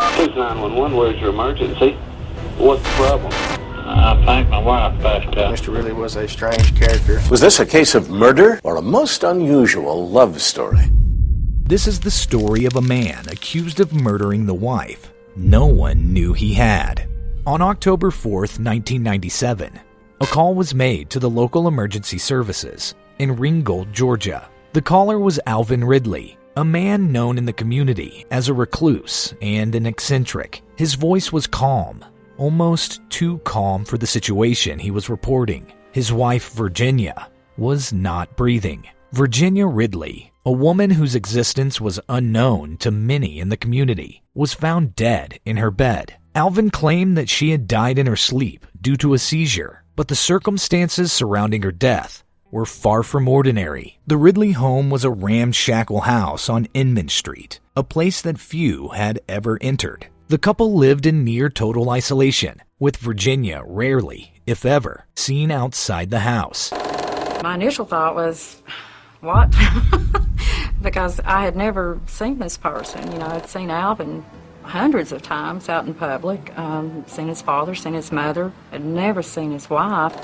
This is 911. Where's your emergency? What's the problem? I think my wife passed out. Mr. really was a strange character. Was this a case of murder or a most unusual love story? This is the story of a man accused of murdering the wife no one knew he had. On October 4th, 1997, a call was made to the local emergency services in Ringgold, Georgia. The caller was Alvin Ridley, a man known in the community as a recluse and an eccentric. His voice was calm, almost too calm for the situation he was reporting. His wife, Virginia, was not breathing. Virginia Ridley, a woman whose existence was unknown to many in the community, was found dead in her bed. Alvin claimed that she had died in her sleep due to a seizure, but the circumstances surrounding her death were far from ordinary. The Ridley home was a ramshackle house on Inman Street, a place that few had ever entered. The couple lived in near total isolation, with Virginia rarely, if ever, seen outside the house. My initial thought was, what? Because I had never seen this person. You know, I'd seen Alvin hundreds of times out in public, seen his father, seen his mother, had never seen his wife.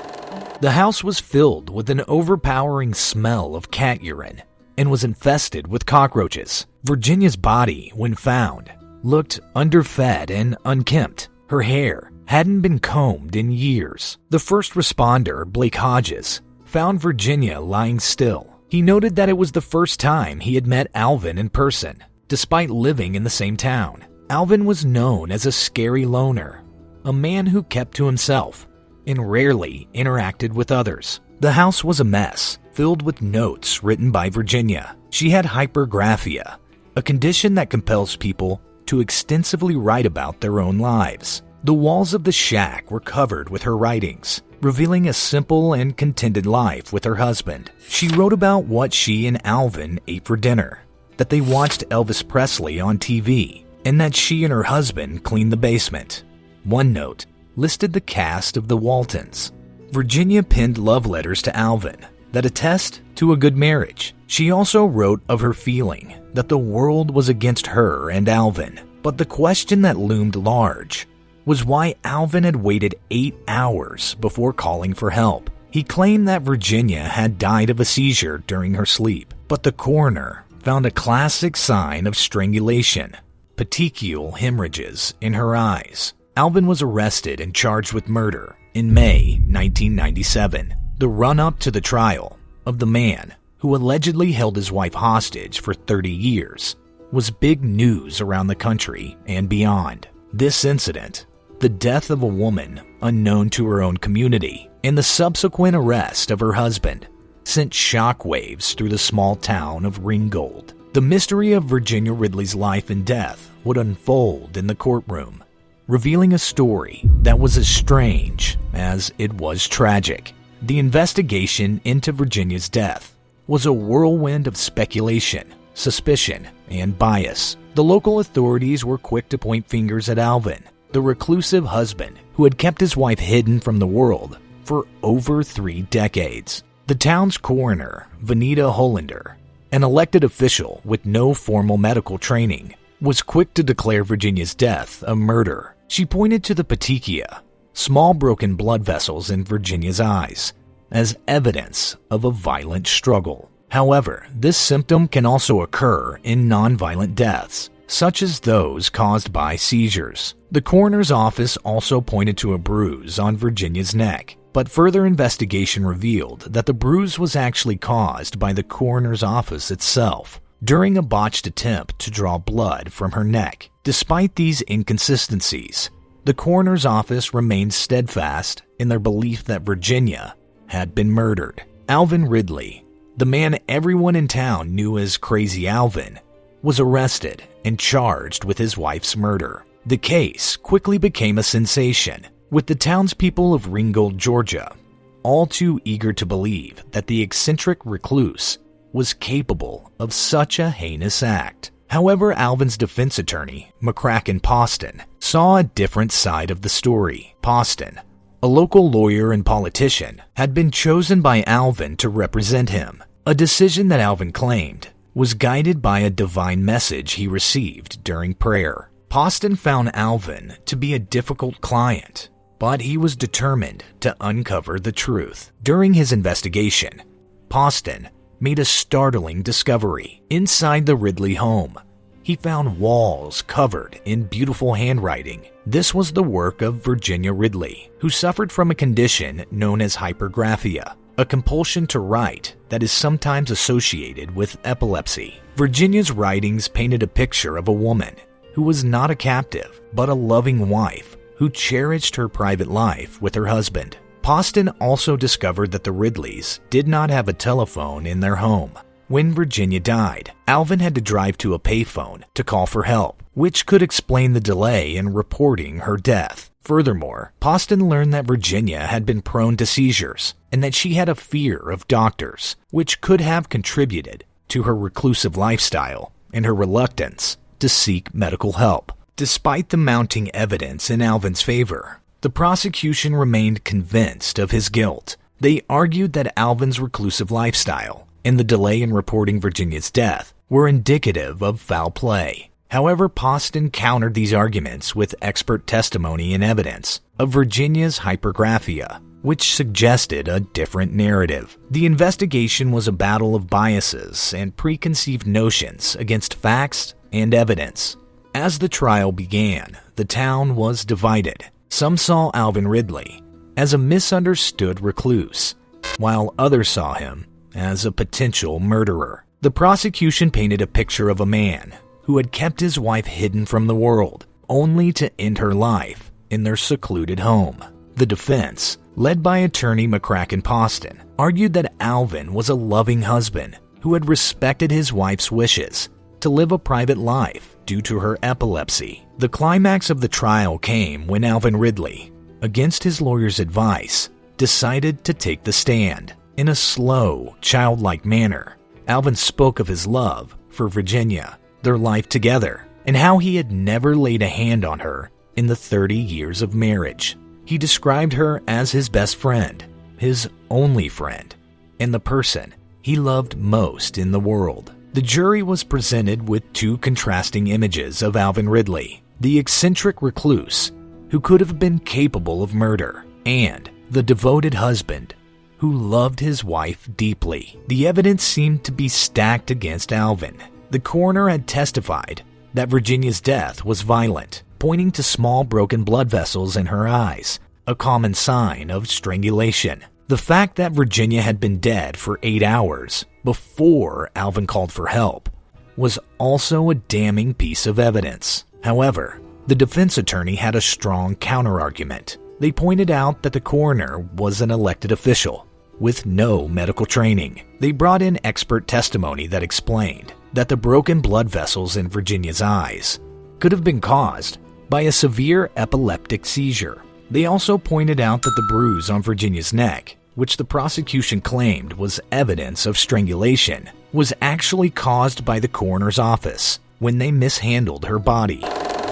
The house was filled with an overpowering smell of cat urine and was infested with cockroaches. Virginia's body, when found, looked underfed and unkempt. Her hair hadn't been combed in years. The first responder, Blake Hodges, found Virginia lying still. He noted that it was the first time he had met Alvin in person, despite living in the same town. Alvin was known as a scary loner, a man who kept to himself and rarely interacted with others. The house was a mess, filled with notes written by Virginia. She had hypergraphia, a condition that compels people to extensively write about their own lives. The walls of the shack were covered with her writings, revealing a simple and contented life with her husband. She wrote about what she and Alvin ate for dinner, that they watched Elvis Presley on TV, and that she and her husband cleaned the basement. One note listed the cast of The Waltons. Virginia penned love letters to Alvin that attest to a good marriage. She also wrote of her feeling that the world was against her and Alvin. But the question that loomed large was why Alvin had waited 8 hours before calling for help. He claimed that Virginia had died of a seizure during her sleep, but the coroner found a classic sign of strangulation: petechial hemorrhages in her eyes. Alvin was arrested and charged with murder in May 1997, the run-up to the trial of the man who allegedly held his wife hostage for 30 years, was big news around the country and beyond. This incident, the death of a woman unknown to her own community, and the subsequent arrest of her husband, sent shockwaves through the small town of Ringgold. The mystery of Virginia Ridley's life and death would unfold in the courtroom, revealing a story that was as strange as it was tragic. The investigation into Virginia's death was a whirlwind of speculation, suspicion, and bias. The local authorities were quick to point fingers at Alvin, the reclusive husband who had kept his wife hidden from the world for over 3 decades. The town's coroner, Vanita Hollander, an elected official with no formal medical training, was quick to declare Virginia's death a murder. She pointed to the petechia, small broken blood vessels in Virginia's eyes, as evidence of a violent struggle. However, this symptom can also occur in nonviolent deaths, such as those caused by seizures. The coroner's office also pointed to a bruise on Virginia's neck, but further investigation revealed that the bruise was actually caused by the coroner's office itself during a botched attempt to draw blood from her neck. Despite these inconsistencies, the coroner's office remained steadfast in their belief that Virginia had been murdered. Alvin Ridley, the man everyone in town knew as Crazy Alvin, was arrested and charged with his wife's murder. The case quickly became a sensation, with the townspeople of Ringgold, Georgia, all too eager to believe that the eccentric recluse was capable of such a heinous act. However, Alvin's defense attorney, McCracken Poston, saw a different side of the story. Poston, a local lawyer and politician, had been chosen by Alvin to represent him, a decision that Alvin claimed was guided by a divine message he received during prayer. Poston found Alvin to be a difficult client, but he was determined to uncover the truth. During his investigation, Poston made a startling discovery. Inside the Ridley home, he found walls covered in beautiful handwriting. This was the work of Virginia Ridley, who suffered from a condition known as hypergraphia, a compulsion to write that is sometimes associated with epilepsy. Virginia's writings painted a picture of a woman who was not a captive, but a loving wife who cherished her private life with her husband. Poston also discovered that the Ridleys did not have a telephone in their home. When Virginia died, Alvin had to drive to a payphone to call for help, which could explain the delay in reporting her death. Furthermore, Poston learned that Virginia had been prone to seizures and that she had a fear of doctors, which could have contributed to her reclusive lifestyle and her reluctance to seek medical help. Despite the mounting evidence in Alvin's favor, the prosecution remained convinced of his guilt. They argued that Alvin's reclusive lifestyle and the delay in reporting Virginia's death were indicative of foul play. However, Poston countered these arguments with expert testimony and evidence of Virginia's hypergraphia, which suggested a different narrative. The investigation was a battle of biases and preconceived notions against facts and evidence. As the trial began, the town was divided. Some saw Alvin Ridley as a misunderstood recluse, while others saw him as a potential murderer. The prosecution painted a picture of a man who had kept his wife hidden from the world, only to end her life in their secluded home. The defense, led by attorney McCracken Poston, argued that Alvin was a loving husband who had respected his wife's wishes to live a private life due to her epilepsy. The climax of the trial came when Alvin Ridley, against his lawyer's advice, decided to take the stand. In a slow, childlike manner, Alvin spoke of his love for Virginia, their life together, and how he had never laid a hand on her in the 30 years of marriage. He described her as his best friend, his only friend, and the person he loved most in the world. The jury was presented with two contrasting images of Alvin Ridley: the eccentric recluse who could have been capable of murder, and the devoted husband who loved his wife deeply. The evidence seemed to be stacked against Alvin. The coroner had testified that Virginia's death was violent, pointing to small broken blood vessels in her eyes, a common sign of strangulation. The fact that Virginia had been dead for 8 hours before Alvin called for help was also a damning piece of evidence. However, the defense attorney had a strong counterargument. They pointed out that the coroner was an elected official with no medical training. They brought in expert testimony that explained that the broken blood vessels in Virginia's eyes could have been caused by a severe epileptic seizure. They also pointed out that the bruise on Virginia's neck, which the prosecution claimed was evidence of strangulation, was actually caused by the coroner's office when they mishandled her body.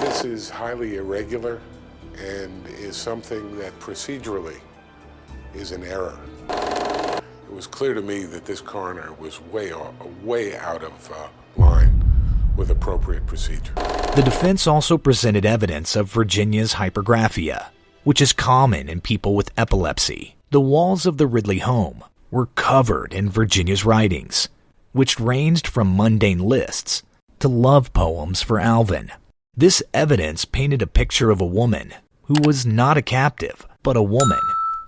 This is highly irregular and is something that procedurally is an error. It was clear to me that this coroner was way out of line with appropriate procedure. The defense also presented evidence of Virginia's hypergraphia, which is common in people with epilepsy. The walls of the Ridley home were covered in Virginia's writings, which ranged from mundane lists to love poems for Alvin. This evidence painted a picture of a woman who was not a captive, but a woman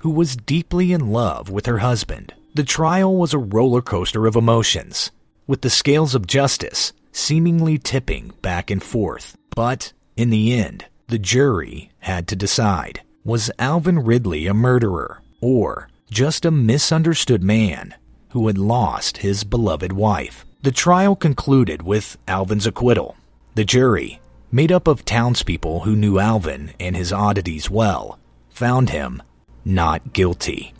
who was deeply in love with her husband. The trial was a roller coaster of emotions, with the scales of justice seemingly tipping back and forth. But in the end, the jury had to decide: was Alvin Ridley a murderer, or just a misunderstood man who had lost his beloved wife? The trial concluded with Alvin's acquittal. The jury, made up of townspeople who knew Alvin and his oddities well, found him not guilty.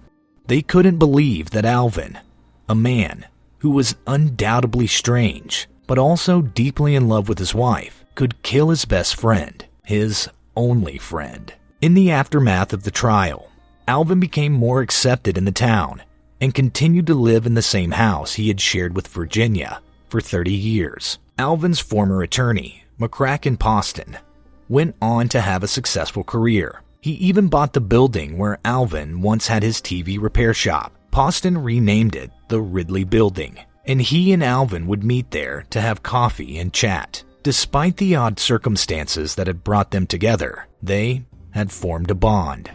They couldn't believe that Alvin, a man who was undoubtedly strange, but also deeply in love with his wife, could kill his best friend, his only friend. In the aftermath of the trial, Alvin became more accepted in the town and continued to live in the same house he had shared with Virginia for 30 years. Alvin's former attorney, McCracken Poston, went on to have a successful career. He even bought the building where Alvin once had his TV repair shop. Poston renamed it the Ridley Building, and he and Alvin would meet there to have coffee and chat. Despite the odd circumstances that had brought them together, they had formed a bond.